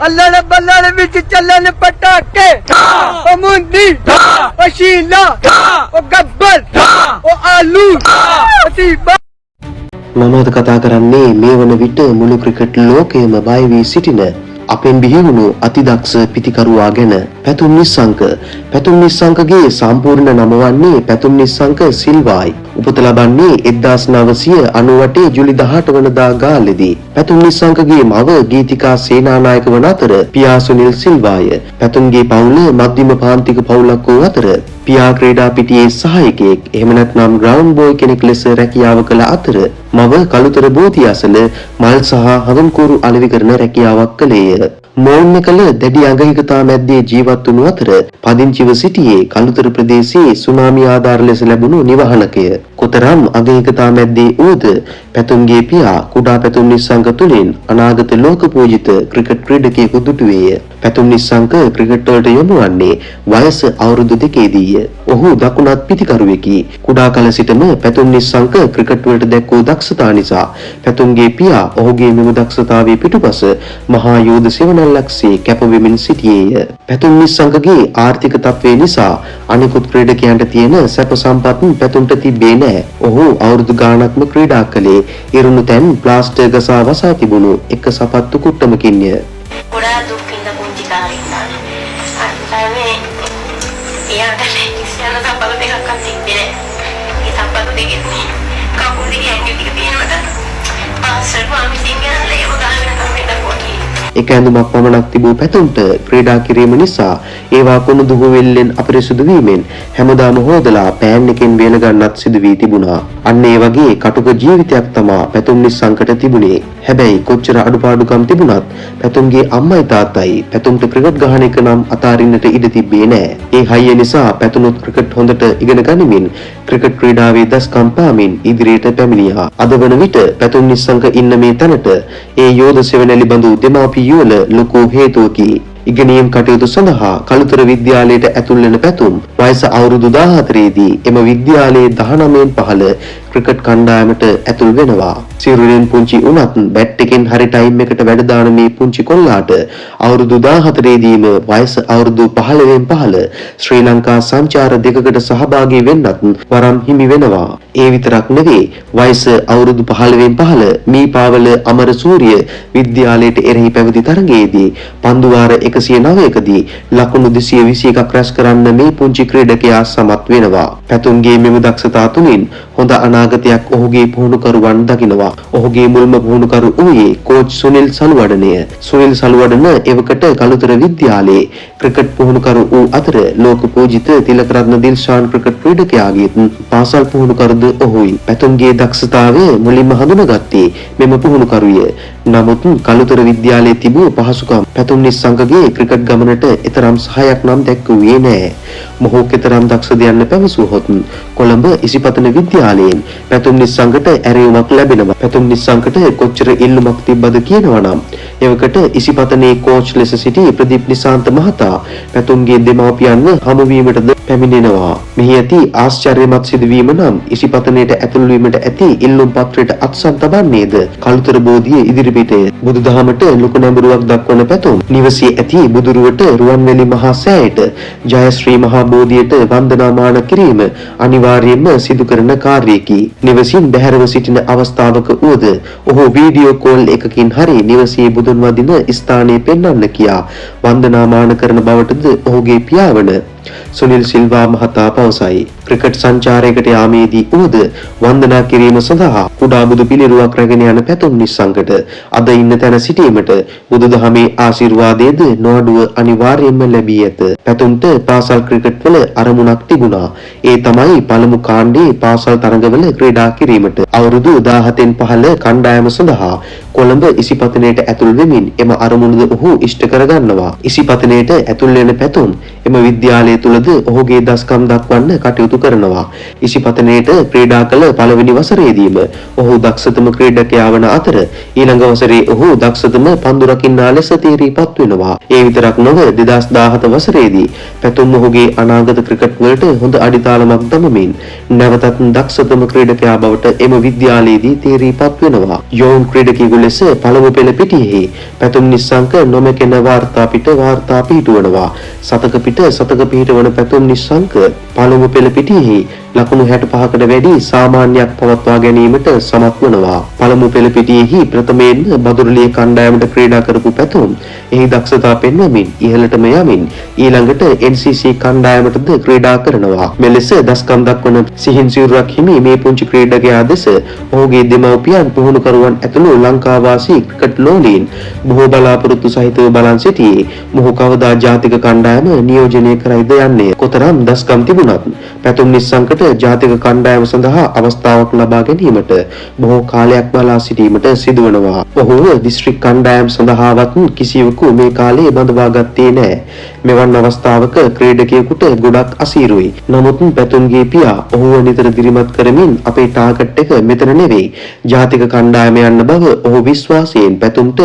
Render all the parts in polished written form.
अल्लाह बल्ला विच चलन पटाके मुंदी शीला गब्बर आलू මම කතා කරන්නේ මේ වන විට මුළු ක්‍රිකට් ලෝකයේම බය වී සිටින අපෙන් බිහි වුණු අතිදක්ෂ පිතිකරුවා ගැන. පැතුම් නිස්සංකගේ සම්පූර්ණ නම වන්නේ පැතුම් නිස්සංක සිල්වායි. උපත ලබන්නේ 1998 ජූලි 18 වනදා ගාල්ලේදී. පැතුම් නිස්සංකගේ මව ගීතිකා සේනානායක වන අතර පියා සුනිල් සිල්වාය. පැතුම්ගේ පවුල මධ්‍යම පාන්තික පවුලක් වූ අතර පියා ක්‍රීඩා පිටියේ සහායකයෙක් එහෙම නැත්නම් ග්‍රවුන්ඩ් බෝයි කෙනෙක් ලෙස රැකියාව කළ අතර මව කළුතර බෝධි අසල මල් සහ හඳුන්කూరు අලෙවි කරන රැකියාවක් කළේය. මෝන්‍ය කළ දැඩි අගහිකතා මැද්දේ ජීවත් වුණු අතර පදිංචිව සිටියේ කළුතර ප්‍රදේශයේ සුනාමි ආධාර ලෙස ලැබුණු නිවහනකය. කොතරම් අගහිකතා මැද්දේ වූද පැතුම්ගේ පියා කුඩා පැතුම් නිස්සංක තුලින් අනාගත ලෝක පූජිත ක්‍රිකට් ක්‍රීඩකයෙකු දුටුවේය. පැතුම් නිස්සංක ක්‍රිකට් වලට යොමු වන්නේ වයස අවුරුදු 2කේදීය. ඔහු දකුණත් පිතිකරුවෙකි. කුඩා කල සිටම පැතුම් නිස්සංක ක්‍රිකට් වලට දැක්වූ දක්ෂතා නිසා පැතුම්ගේ පියා ඔහුගේ මෙම දක්ෂතාවයේ පිටුපස මහා යෝධ සෙවණැල්ලක්සේ කැපවෙමින් සිටියේය. පැතුම් නිස්සංකගේ ආර්ථික තත්ත්වය නිසා අනිකුත් ක්‍රීඩකයන්ට තියෙන සැප සම්පත් පැතුම්ට තිබේ නැහැ. ඔහු අවුරුදු ගාණක්ම ක්‍රීඩා කළේ ඉරුණු තැන් ප්ලාස්ටර් ගසා වසා තිබුණු එක සපත්තු කුට්ටමකින්ය. ගොඩාක් දුක් විඳ පුංචි කාලේ ඉඳන් අන්තිමේ එයාට ඉස්සෙල්ලා සම්පත දෙකක් අත්තින්නේ ඒ සම්පත දෙකෙන් කකුල් දෙකේ ඇඟිලි ටික තියෙනවට පාසල් වගේ සිංගල් ලේව ගහගෙන තමයි දක්වන්නේ. එක ඇඳුමක් පමණක් තිබූ පැතුම්ට ක්‍රීඩා කිරීම නිසා ඒවා කුණු දුහුවෙල්ලෙන් අපිරිසුදු වීමෙන් හැමදාම හොදලා පෑන් එකෙන් වේල ගන්නත් සිදු වී තිබුණා. අන්න ඒ වගේ කටුක ජීවිතයක් තමා පැතුම් නිස්සංකට තිබුණේ. හැබැයි කොච්චර අඩුපාඩුකම් තිබුණත් පැතුම්ගේ අම්මයි තාත්තයි පැතුම්ට ක්‍රිකට් ගහන එක නම් අතාරින්නට ඉඩ තිබ්බේ නෑ. ඒ හයිය නිසා පැතුනුත් ක්‍රිකට් හොඳට ඉගෙන ගනිමින් ක්‍රිකට් ක්‍රීඩාවේ දස්කම් පාමින් ඉදිරියට පැමිණියා. අද වන විට පැතුම් නිස්සංක ඉන්න මේ තැනට ඒ යෝධ සෙවණැලි බඳු දෙමාපියෝල ලොකු හේතුවකි. ඉගෙනීම් කටයුතු සඳහා කළුතර විද්‍යාලයට ඇතුල් වෙන පැතුම් වයස අවුරුදු 14 දී එම විද්‍යාලයේ 19න් පහළ ක්‍රිකට් කණ්ඩායමට ඇතුල් වෙනවා. සිරුරෙන් පුංචි වුණත් බැට් එකෙන් හරි ටයිම් එකට වැඩ දාන මේ පුංචි කොල්ලාට අවුරුදු 14 දීම වයස අවුරුදු 15න් පහළ ශ්‍රී ලංකා සංචාර දෙකකට සහභාගී වෙන්නත් වරම් හිමි වෙනවා. ඒ විතරක් නෙවෙයි වයස අවුරුදු 15න් පහළ මීපාවල අමරසූරිය විද්‍යාලයට එරෙහි පැවති තරගයේදී පන්දු වාර 109කදී ලකුණු 221ක් රැස් කරන්න මේ පුංචි ක්‍රීඩකයා සමත් වෙනවා. පැතුම්ගේ මෙම දක්ෂතා තුලින් හොඳ අනාගතයක් ඔහුගේ පුහුණුකරුවන් දකිනවා. ඔහුගේ මුල්ම පුහුණුකරු වූයේ කෝච් සුනිල් සලුවඩනය. සුනිල් සලුවඩන එවකට කළුතර විද්‍යාලයේ ක්‍රිකට් පුහුණුකරු වූ අතර ලෝක පූජිත තිලකරත්න දිල්ෂාන් ක්‍රිකට් ක්‍රීඩකයාගේ පාසල් පුහුණුකරුද ඔහුයි. පැතුම්ගේ දක්ෂතාවය මුලින්ම හඳුනාගත්තේ මෙම පුහුණුකරුය. නමුත් කළුතර විද්‍යාලයේ තිබූ පහසුකම් පැතුම් නිස්සංකගේ ක්‍රිකට් ගමනට එතරම් සහායක් නම් දැක්වුවේ නැහැ. මොහු කෙතරම් දක්ෂද යන්න පැවසුවහොත් කොළඹ ඉසිපතන විද්‍යාලයෙන් පැතුම් නිස්සංකට ඇරයුමක් ලැබෙනවා. පැතුම් නිස්සංකට කොච්චර ඉල්ලුමක් තිබ්බද කියනවා නම් එවකට ඉසිපතනේ කෝච් ලෙස සිටි ප්‍රදීප් නිසාන්ත මහතා පැතුම්ගේ දෙමාපියන්ව හමු වීමටද පැමිණෙනවා. මෙහි ඇති ආශ්චර්යමත් සිදුවීම නම් ඉසිපතනයට ඇතුළු වීමට ඇති ඉල්ලුම් පත්‍රයට අත්සන් තබන්නේද කළුතර බෝධිය ඉදිරිපිටය. බුදුදහමට ලොකු නැඹුරුවක් දක්වන පැතුම් නිවසේ ඇති බුදුරුවට රුවන්වැලි මහා සෑයට ජයශ්‍රී මහා බෝධියට වන්දනාමාන කිරීම අනිවාර්යයෙන්ම සිදු කරන කාර්යයකි. නිවසින් බැහැරව සිටින අවස්ථාවක වුවද ඔහු වීඩියෝ කෝල් එකකින් හරි නිවසේ බුදුන් වදින ස්ථානයේ පෙන්වන්න කියා වන්දනාමාන කරන බවටද ඔහුගේ පියාවන සුනිල් සිල්වා මහතා පවසයි. ක්‍රිකට් සංචාරයකට යාමේදී උද වන්දනා කිරීම සඳහා කුඩා බුදු පිළිරුවක් රැගෙන යන පැතුම් නිස්සංකට අද ඉන්න තැන සිටීමට බුදුදහමේ ආශිර්වාදයේද නොඅඩුව අනිවාර්යයෙන්ම ලැබී ඇත. පැතුම්ට පාසල් ක්‍රිකට් වල අරමුණක් තිබුණා. ඒ තමයි පළමු කාණ්ඩේ පාසල් තරඟවල ක්‍රීඩා කිරීමට. අවුරුදු 17න් පහළ කණ්ඩායම සඳහා කොළඹ ඉසිපතනයට ඇතුල් වෙමින් එම අරමුණද ඔහු ඉෂ්ට කරගන්නවා. ඉසිපතනයට ඇතුල් වෙන පැතුම් එම විද්‍යාලය තුලද තුළද ඔහුගේ දස්කම් දක්වන්න කටයුතු කරනවා. ඉසිපතනයේට ක්‍රීඩා කළ පළවෙනි වසරේදීම ඔහු දක්ෂතම ක්‍රීඩකයා වන අතර ඊළඟ වසරේ ඔහු දක්ෂතම පන්දු රකින්නා ලෙස තීරීපත් වෙනවා. ඒ විතරක් නොව 2017 වසරේදී පැතුම් ඔහුගේ අනාගත ක්‍රිකට් වලට හොඳ අඩිතාලමක් දමමින් නැවතත් දක්ෂතම ක්‍රීඩකයා බවට එම විද්‍යාලයේදී තීරීපත් වෙනවා. යෝන් ක්‍රීඩකයෙකු ලෙස පළමු පෙළ පිටියෙහි පැතුම් නිස්සංක නොමැකෙන වාර්තා පිහිටුවනවා. සතක පිහිටවන පැතුම් නිස්සංක පළමු පෙළ පිටියෙහි ලකුණු 65කට වැඩි සාමාන්‍යයක් පවත්වා ගැනීමට සමත් වනවා. පළමු පෙළ පිටියෙහි ප්‍රථමයෙන්ම බදුරලිය කණ්ඩායමට ක්‍රීඩා කරපු පැතුම් එහි දක්ෂතා පෙන්වමින් ඉහළටම යමින් ඊළඟට NCC කණ්ඩායමටද ක්‍රීඩා කරනවා. මෙලෙස දස්කම් දක්වන සිහින් සිරුරක් හිමි මේ පුංචි ක්‍රීඩකයා දෙස ඔහුගේ දෙමව්පියන් පුහුණුකරුවන් ඇතුළු ලංකාවාසී ක්‍රිකට් ලෝලීන් බොහෝ බලාපොරොත්තු සහිතව බලන් සිටියේ මොහු කවදා ජාතික කණ්ඩායම නියෝජනය කරයිද යන්නේ. කොතරම් දස්කම් තිබුණත් පැතුම් නිස්සංකට ජාතික කණ්ඩායම සඳහා අවස්ථාවක් ලබා ගැනීමට බොහෝ කාලයක් බලා සිටීමට සිදුවනවා. ඔහුව දිස්ත්‍රික් කණ්ඩායම් සඳහාවත් කිසිවෙකු මේ කාලේ බඳවා ගත්තේ නැහැ. මෙවන් අවස්ථාවක ක්‍රීඩකයෙකුට ගොඩක් අසීරුයි. නමුත් පැතුම්ගේ පියා ඔහුව නිතර දිරිමත් කරමින් අපේ ටාගට් එක මෙතන නෙවෙයි ජාතික කණ්ඩායම යන්න බව ඔහු විශ්වාසයෙන් පැතුම්ට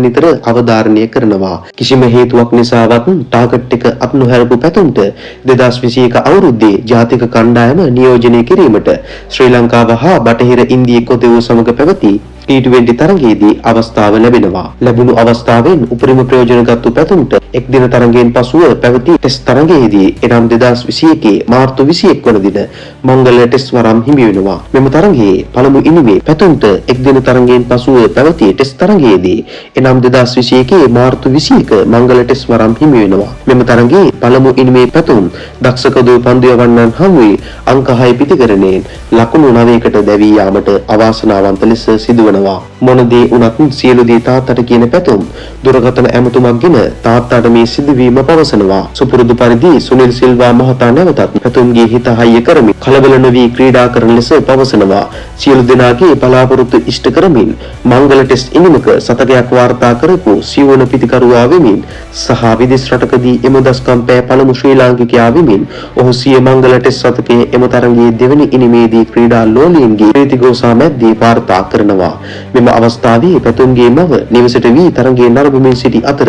නිතර අවධාරණය කරනවා. කිසිම හේතුවක් නිසාවත් ටාගට් එක අප නොහැරපු පැතුම්ට 2021 අවුරුද්දේ ජාතික කණ්ඩායම නියෝජනය කිරීමට ශ්‍රී ලංකාව හා බටහිර ඉන්දිය කොතෙව සමග පැවති T20 තරගයේදී අවස්ථාව ලැබෙනවා. ලැබුණු අවස්ථාවෙන් උපරිම ප්‍රයෝජන ගත්තු පැතුම්ට එක් දින තරගයෙන් පසුව පැවති ටෙස්ට් තරගයේදී එනම් 2021 මාර්තු 21 වන දින මංගල ටෙස්ට් වරම් හිමි වෙනවා. මෙම තරගයේ පළමු ඉනිමේ පැතුම්ට එක් දින තරගයෙන් පසුව පැවති ටෙස්ට් තරගයේදී එනම් 2021 මාර්තු 21 මංගල ටෙස්ට් වරම් හිමි වෙනවා. මෙම තරගයේ පළමු ඉනිමේ පැතුම් දක්ෂකදෝ පන්දු යවන්නන් හමුවේ අංක 6 පිටිකරණයෙන් ලකුණු 9කට දැවී යාමට අවාසනාවන්ත ලෙස සිදුවනවා. මොන දේ වුණත් සියලු දේ තාත්තට කියන පැතුම් දුරකථන ඇමතුමක් ගෙන තාත්තාට මේ සිදුවීම පවසනවා. සුපුරුදු පරිදි සුනිල් සිල්වා මහතා නැවතත් පැතුම්ගේ හිත හයිය කරමින් කලබල නොවී ක්‍රීඩා කරන ලෙස පවසනවා. සියලු දෙනාගේ බලාපොරොත්තු ඉෂ්ට කරමින් මංගල ටෙස්ට් ඉනිමක සතකයක් වාර්තා කරපු සිවුවන පිතිකරුවා වෙමින් සහ විදේශ රටකදී එම දස්කම් පෑ පළමු ශ්‍රී ලාංකිකයා වෙමින් ඔහු සිය මංගල ටෙස්ට් සතකයේ එම තරගයේ දෙවැනි ඉනිමේදී ක්‍රීඩා ලෝලීන්ගේ ප්‍රීතිගෝසා මැද්දේ වාර්තා කරනවා. මෙම අවස්ථාවේ පැතුම්ගේ මව නිවසට වී තරගයේ නරඹමින් සිටි අතර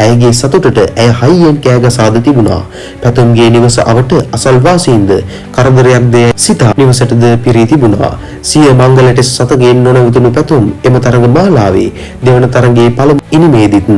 ඇයගේ සතුටට ඇය හයියෙන් කෑගසාද තිබුණා. පැතුම්ගේ නිවස අවට අසල්වාසීන්ද කරදරයක්ද සිතා නිවසටද පිරී තිබුණා. සිය මංගල ටෙස්ට් සතකයෙන් නොනවතුණු පැතුම් එම තරග මාලාවේ දෙවන තරගයේ පළමු ඉනිමේදීත්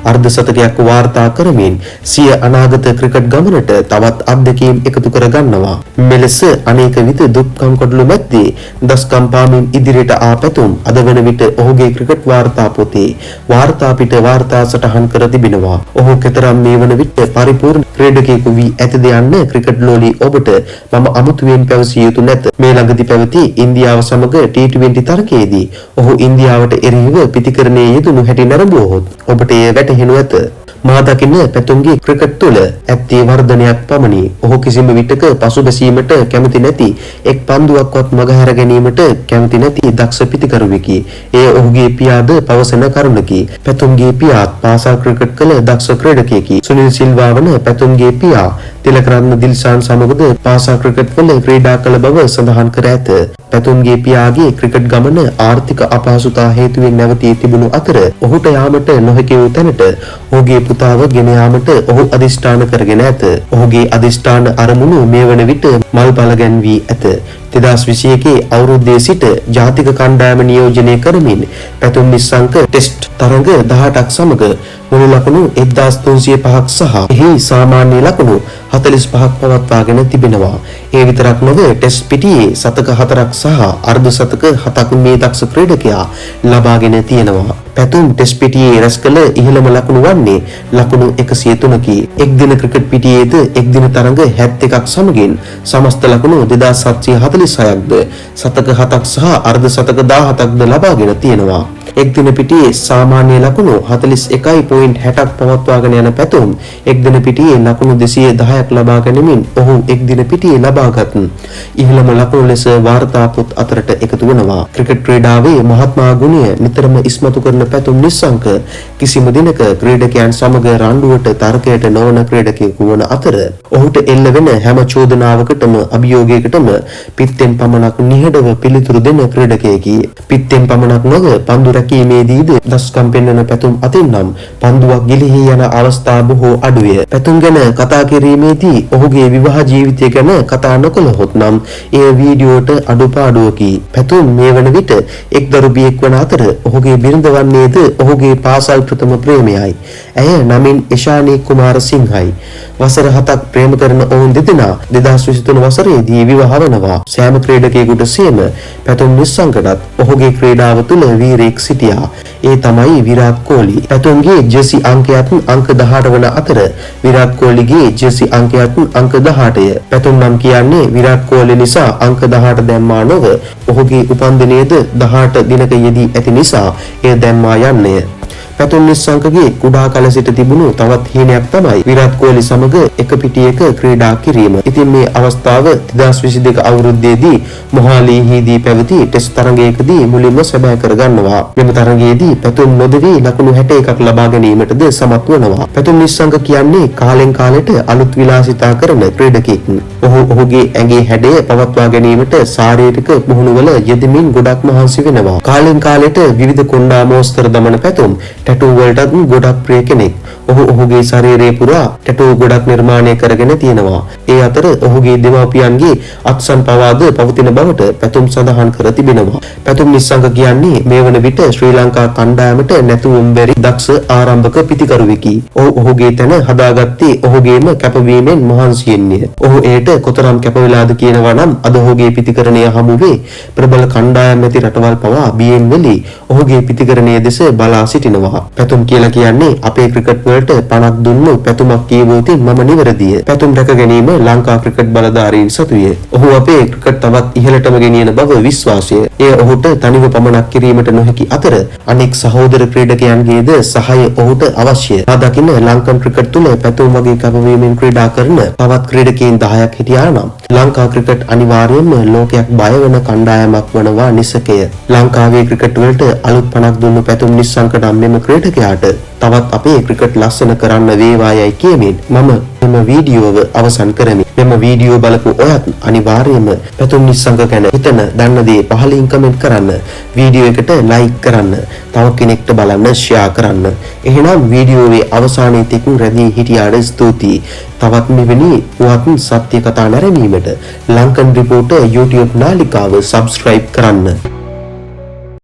අර්ධ සතකයක් වාර්තා කරමින් සිය අනාගත ක්‍රිකට් ගමනට තවත් අත්දැකීම් එකතු කර ගන්නවා. මෙලෙස අනේක විට දුක්ඛම් කොටළු මැද්දේ දස්කම් පාමින් ඉදිරියට ආ පැතුම් අද වන විට ඔහුගේ ක්‍රිකට් වාර්තා පොතේ වාර්තා පිට වාර්තා සටහන් කර තිබෙනවා. ඔහු කෙතරම් මේ වන විට පරිපූර්ණ ක්‍රීඩකයෙකු වී ඇතද යන්න ක්‍රිකට් ලෝලී ඔබට මම අමුතුවෙන් පැවසිය යුතු නැත. මේ ළඟදී පැවති ඉන්දියාව සමග T20 තරගයේදී ඔහු ඉන්දියාවට එරෙහිව පිතිකරණයේ යෙදුණු හැටි නරඹුවහොත් ඔබට එය වැටහෙනු ඇත. මා දකින පැතුම්ගේ ක්‍රිකට් තුළ ඇත්තේ වර්ධනයක් පමණි. ඔහු කිසිම විටක පසුබැසීමට කැමති නැති එක් පන්දුවක්වත් මගහැර ගැනීමට කැමති නැති දක්ෂ පිතිකරුවෙකි. එය ඔහුගේ පියාද පවසන කරුණකි. පැතුම්ගේ පියාත් පාසල් ක්‍රිකට් කළ දක්ෂ ක්‍රීඩකයෙකි. සුනිල් සිල්වා වන පැතුම්ගේ පියා තිලකරත්න දිල්ෂාන් සමගද පාසල් ක්‍රිකට් වල ක්‍රීඩා කළ බව සඳහන් කර ඇත. පැතුම්ගේ පියාගේ ක්‍රිකට් ගමන ආර්ථික අපහසුතා හේතුවෙන් නැවතී තිබුණු අතර ඔහුට යාමට නොහැකි වූ තැනට ඔහුගේ පුතාව ගෙන යාමට ඔහු අධිෂ්ඨාන කරගෙන ඇත. ඔහුගේ අධිෂ්ඨාන අරමුණු මේ වන විට මල් බල ගැන්වී ඇත. 2021 අවුරුද්දේ සිට ජාතික කණ්ඩායම නියෝජනය කරමින් පැතුම් නිස්සංක ටෙස්ට් තරඟ 18ක් සමග මුළු ලකුණු 1305ක් සහ එහි සාමාන්‍ය ලකුණු 45ක් පවත්වාගෙන තිබෙනවා. ඒ විතරක් නොව ටෙස්ට් පිටියේ සතක 4ක් සහ අර්ධ සතක 7ක් මේ දක්ෂ ක්‍රීඩකයා ලබාගෙන තියෙනවා. පැතුම් ටෙස්ට් පිටියේ රැස් කළ ඉහළම ලකුණු වන්නේ ලකුණු 103කි. එක් දින ක්‍රිකට් පිටියේද එක් දින තරඟ 71ක් සමගින් සමස්ත ලකුණු 2746ක්ද සතක 7ක් සහ අර්ධ සතක 17ක්ද ලබාගෙන තියෙනවා. එක් දින පිටියේ සාමාන්‍ය ලකුණු 41.60ක් පවත්වාගෙන යන පැතුම් එක් දින පිටියේ ලකුණු 210ක් ලබා ගැනීමෙන් ඔහු එක් දින පිටියේ ලබාගත් ඉහළම ලකුණු ලෙස වාර්තා පොත් අතරට එකතු වෙනවා. ක්‍රිකට් ක්‍රීඩාවේ මහත්මා ගුණය නිතරම ඉස්මතු කරන පැතුම් නිස්සංක කිසිම දිනක ක්‍රීඩකයන් සමග රණ්ඩුවට තර්කයට නොවන ක්‍රීඩකයෙකු වන අතර ඔහුට එල්ල වෙන හැම චෝදනාවකටම අභියෝගයකටම පිත්තෙන් පමණක් නිහඬව පිළිතුරු දෙන ක්‍රීඩකයෙකි. පිත්තෙන් පමණක් නොව පන්දු රැකීමේදීද දස්කම් පෙන්වන පැතුම් අතින් නම් පන්දුවක් ගිලිහී යන අවස්ථා බොහෝ අඩුය. පැතුම් ගැන කතා කිරීමේදී ඔහුගේ විවාහ ජීවිතය ගැන කතා නොකළහොත් නම් එය වීඩියෝට අඩුපාඩුවකි. පැතුම් මේ වන විට එක් දරුබියෙක් වන අතර ඔහුගේ බිරිඳ වන්නේද ඔහුගේ පාසල් ප්‍රථම ප්‍රේමයයි. ඇය නමින් එෂානී කුමාරසිංහයි. වසර 7ක් ප්‍රේම කරන ඔවුන් දෙදෙනා 2023 වසරේදී විවාහ වෙනවා. සෑම ක්‍රීඩකයෙකුට සියම පැතුම් නිස්සංකටත් ඔහුගේ ක්‍රීඩාව තුළ වීරයෙක් සිටියා. ඒ තමයි විරාට් කෝලි. පැතුම්ගේ ජර්සි අංකයත් අංක 18 වන අතර විරාට් කෝලිගේ ජර්සි අංකයත් අංක 18ය. පැතුම් නම් කියන්නේ විරාට් කෝලි නිසා අංක 18 දැම්මා නොව ඔහුගේ උපන්දිනයේද 18 දිනක යෙදී ඇති නිසා එය දැම්මා යන්නේ. පැතුම් නිස්සංකගේ කුඩා කල සිට තිබුණු තවත් හීනයක් තමයි විරාට් කෝලි සමග එක පිටියක ක්‍රීඩා කිරීම. ඉතින් මේ අවස්ථාව 2022 අවුරුද්දේදී මොහාලීහිදී පැවති ටෙස්ට් තරගයකදී මුලින්ම සැබෑ කරගන්නවා. මෙම තරගයේදී පැතුම් නොදෙවි ලකුණු 61ක් ලබා ගැනීමටද සමත් වෙනවා. පැතුම් නිස්සංක කියන්නේ කාලෙන් කාලෙට අලුත් විලාසිතා කරන ක්‍රීඩකෙක්. ඔහුගේ ඇඟේ හැඩය පවත්වා ගැනීමට ශාරීරික පුහුණුවල යෙදෙමින් ගොඩක් මහන්සි වෙනවා. කාලෙන් කාලෙට විවිධ කොණ්ඩා මෝස්තර දමන පැතුම් ටැටූ වලටත් ගොඩක් ප්‍රිය කෙනෙක්. ඔහුගේ ශරීරය පුරා ටැටූ ගොඩක් නිර්මාණය කරගෙන තියෙනවා. ඒ අතර ඔහුගේ දෙමාපියන්ගේ අත්සන් පවාද පවතින බවට පැතුම් සඳහන් කර තිබෙනවා. පැතුම් නිස්සංක කියන්නේ මේ වන විට ශ්‍රී ලංකා කණ්ඩායමට නැතුවම් බැරි දක්ෂ ආරම්භක පිතිකරුවෙකි. ඔහුගේ තැන හදාගත්තේ ඔහුගේම කැපවීමෙන් මහන්සියෙන්ය. ඔහු ඒට කොතරම් කැප වෙලාද කියනවා නම් අද ඔහුගේ පිතිකරණය හමුවේ ප්‍රබල කණ්ඩායම් ඇති රටවල් පවා බියෙන් වෙලී ඔහුගේ පිතිකරණය දෙස බලා සිටිනවා. පැතුම් කියලා කියන්නේ අපේ ක්‍රිකට් වලට පණක් දුන්නු පැතුමක් කියවුවොතින් මම නිවැරදිය. පැතුම් රැක ගැනීම ලංකා ක්‍රිකට් බලධාරීන් සතුය. ඔහු අපේ ක්‍රිකට් තවත් ඉහළටම ගෙනියන බව විශ්වාසය. එය ඔහුට තනිව පමණක් කිරීමට නොහැකි අතර අනෙක් සහෝදර ක්‍රීඩකයන්ගේද සහාය ඔහුට අවශ්‍යය. දකින්න ලංකන් ක්‍රිකට් තුල පැතුම් වගේ කැපවීමෙන් ක්‍රීඩා කරන තවත් ක්‍රීඩකයන් 10ක් හිටියා නම් ලංකා ක්‍රිකට් අනිවාර්යයෙන්ම ලෝකයක් බය වෙන කණ්ඩායමක් වනවා නිසකය. ලංකාවේ ක්‍රිකට් වලට අලුත් පණක් දුන්නු පැතුම් නිස්සංක නම් මෙම ක්‍රීඩකයාට තවත් අපේ ක්‍රිකට් ලස්සන කරන්න වේවායයි කියමින් මම මෙම වීඩියෝව අවසන් කරමි. මෙම වීඩියෝ බලපු ඔයත් අනිවාර්යයෙන්ම පැතුම් නිස්සංක ගැන හිතන දන්න දේ පහලින් කමෙන්ට් කරන්න. වීඩියෝ එකට ලයික් කරන්න. තව කෙනෙක්ට බලන්න ෂෙයා කරන්න. එහෙනම් වීඩියෝවේ අවසානයේ තිකුන් රැඳී හිටියාට ස්තුතියි. තවත් මෙවැනි පුවත් සත්‍ය කතා නැරඹීමට ලංකන් රිපෝටර් YouTube නාලිකාව subscribe කරන්න.